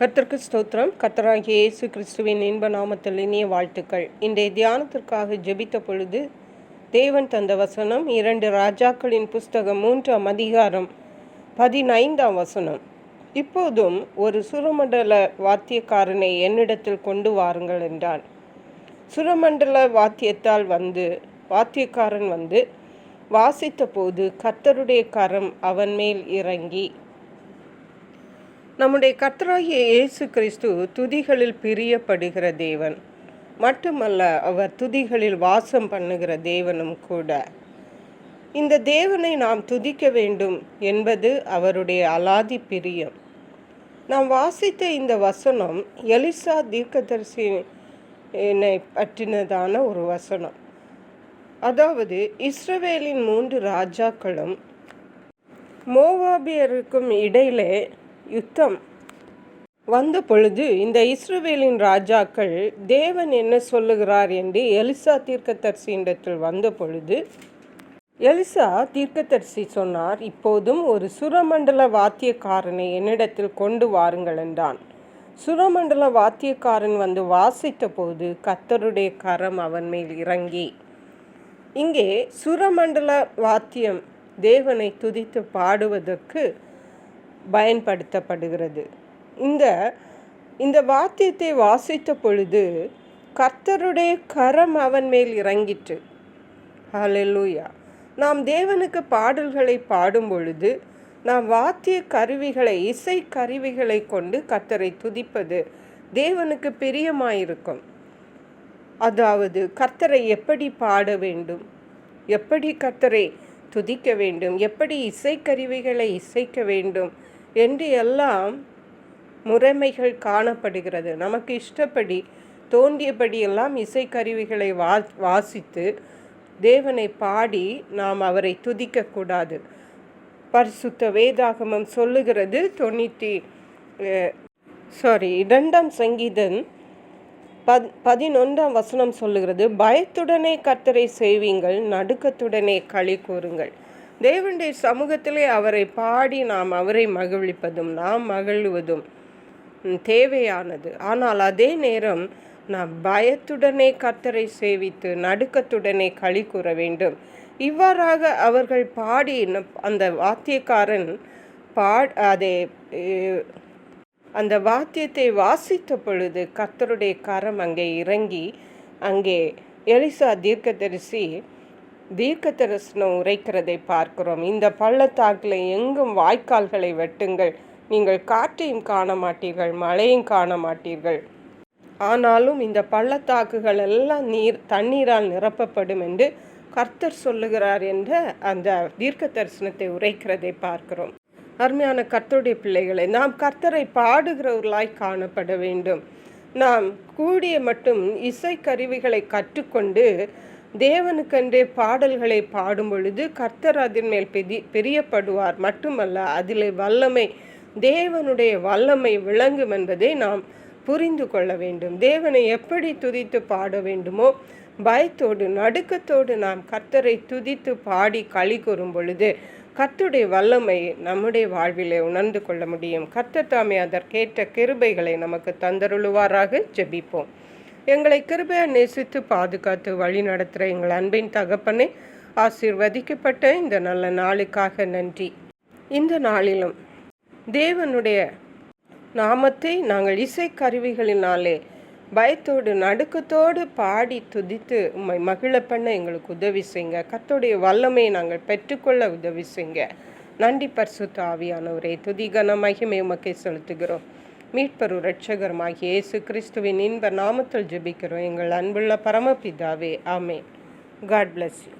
கர்த்தருக்கு ஸ்தோத்திரம். கர்த்தராகிய இயேசு கிறிஸ்துவின் இன்ப நாமத்தில் இனிய வாழ்த்துக்கள். இன்றைய தியானத்திற்காக ஜெபித்த பொழுது தேவன் தந்த வசனம் 2 ராஜாக்களின் புஸ்தகம் 3ஆம் அதிகாரம் 15ஆம் வசனம். இப்போதும் ஒரு சுரமண்டல வாத்தியக்காரனை என்னிடத்தில் கொண்டு வாருங்கள் என்றான். சுரமண்டல வாத்தியத்தால் வாத்தியக்காரன் வாசித்த போது கர்த்தருடைய கரம் அவன் மேல் இறங்கி. நம்முடைய கர்த்தராகிய இயேசு கிறிஸ்து துதிகளில் பிரியப்படுகிற தேவன் மட்டுமல்ல, அவர் துதிகளில் வாசம் பண்ணுகிற தேவனும் கூட. இந்த தேவனை நாம் துதிக்க வேண்டும் என்பது அவருடைய அலாதி பிரியம். நாம் வாசித்த இந்த வசனம் எலிசா தீர்க்கதரிசியை பற்றினதான ஒரு வசனம். அதாவது இஸ்ரவேலின் 3 ராஜாக்களும் மோவாபியருக்கும் இடையிலே யுத்தம் வந்த பொழுது இந்த இஸ்ரவேலின் ராஜாக்கள் தேவன் என்ன சொல்லுகிறார் என்று எலிசா தீர்க்கதரிசியிடத்தில் வந்த பொழுது எலிசா தீர்க்கதரிசி சொன்னார், இப்போதும் ஒரு சுரமண்டல வாத்தியக்காரனை என்னிடத்தில் கொண்டு வாருங்கள் என்றான். சுரமண்டல வாத்தியக்காரன் வாசித்த போது கர்த்தருடைய கரம் அவன் மேல் இறங்கி. இங்கே சுரமண்டல வாத்தியம் தேவனை துதித்து பாடுவதற்கு பயன்படுத்தப்படுகிறது. இந்த வாத்தியத்தை வாசித்த பொழுது கர்த்தருடைய கரம் அவன் மேல் இறங்கிற்று. ஹல்லேலூயா. நாம் தேவனுக்கு பாடல்களை பாடும் பொழுது நாம் வாத்திய கருவிகளை, இசை கருவிகளை கொண்டு கர்த்தரை துதிப்பது தேவனுக்கு பிரியமாயிருக்கும். அதாவது கர்த்தரை எப்படி பாட வேண்டும், எப்படி கர்த்தரை துதிக்க வேண்டும், எப்படி இசைக்கருவிகளை இசைக்க வேண்டும் என்று எல்லாம் முறைமைகள் காணப்படுகிறது. நமக்கு இஷ்டப்படி தோன்றியபடி எல்லாம் இசைக்கருவிகளை வாசித்து தேவனை பாடி நாம் அவரை துதிக்கக்கூடாது. பரிசுத்த வேதாகமம் சொல்லுகிறது 2ஆம் சங்கீதம் 11ஆம் வசனம் சொல்லுகிறது, பயத்துடனே கர்த்தரை செய்வீங்கள், நடுக்கத்துடனே களி கூறுங்கள். தேவனுடைய சமூகத்திலே அவரை பாடி நாம் அவரை மகிழ்விப்பதும் நாம் மகிழ்வதும் தேவையானது. ஆனால் அதே நேரம் நாம் பயத்துடனே கர்த்தரை சேவித்து நடுக்கத்துடனே களி கூற வேண்டும். இவ்வாறாக அவர்கள் பாடி அந்த வாத்தியக்காரன் அந்த வாத்தியத்தை வாசித்த பொழுது கர்த்தருடைய கரம் அங்கே இறங்கி, அங்கே எலிசா தீர்க்கதரிசனம் உரைக்கிறதை பார்க்கிறோம். இந்த பள்ளத்தாக்கில் எங்கும் வாய்க்கால்களை வெட்டுங்கள், நீங்கள் காற்றையும் காண மாட்டீர்கள், மழையும் காண மாட்டீர்கள், ஆனாலும் இந்த பள்ளத்தாக்குகள் எல்லாம் தண்ணீரால் நிரப்பப்படும் என்று கர்த்தர் சொல்லுகிறார் என்ற அந்த தீர்க்க தரிசனத்தை உரைக்கிறதை பார்க்கிறோம். அருமையான கர்த்தருடைய பிள்ளைகளை, நாம் கர்த்தரை பாடுகிறவர்களாய் காணப்பட வேண்டும். நாம் கூடிய மட்டும் இசைக்கருவிகளை கற்றுக்கொண்டு தேவனுக்கென்றே பாடல்களை பாடும் பொழுது கர்த்தர் அதன் மேல் பிரியப்படுவார். மட்டுமல்ல, அதில் தேவனுடைய வல்லமை விளங்கும் என்பதை நாம் புரிந்து கொள்ள வேண்டும். தேவனை எப்படி துதித்து பாட வேண்டுமோ பயத்தோடு நடுக்கத்தோடு நாம் கர்த்தரை துதித்து பாடி களி கூறும் பொழுது கர்த்தருடைய வல்லமை நம்முடைய வாழ்விலே உணர்ந்து கொள்ள முடியும். கர்த்தர் தாமே அதற்கேற்ற கிருபைகளை நமக்கு தந்தருளுவாராக. ஜெபிப்போம். எங்களை கிருபையை நேசித்து பாதுகாத்து வழி நடத்துகிற எங்கள் அன்பின் தகப்பனே, ஆசீர்வதிக்கப்பட்ட இந்த நல்ல நாளுக்காக நன்றி. இந்த நாளிலும் தேவனுடைய நாமத்தை நாங்கள் இசைக்கருவிகளினாலே பயத்தோடு நடுக்கத்தோடு பாடி துதித்து உம்மை மகிழ பண்ண எங்களுக்கு உதவி செய்யுங்க. கர்த்தருடைய வல்லமையை நாங்கள் பெற்றுக்கொள்ள உதவி செய்யுங்க. நன்றி பரிசுத்த ஆவியானவரே. துதிகன மகிமை உமக்கே செலுத்துகிறோம். மீட்பரும் இரட்சகருமாகிய இயேசு கிறிஸ்துவின் இன்ப நாமத்தில் ஜெபிக்கிறோம் எங்கள் அன்புள்ள பரமபிதாவே. ஆமென். God bless you.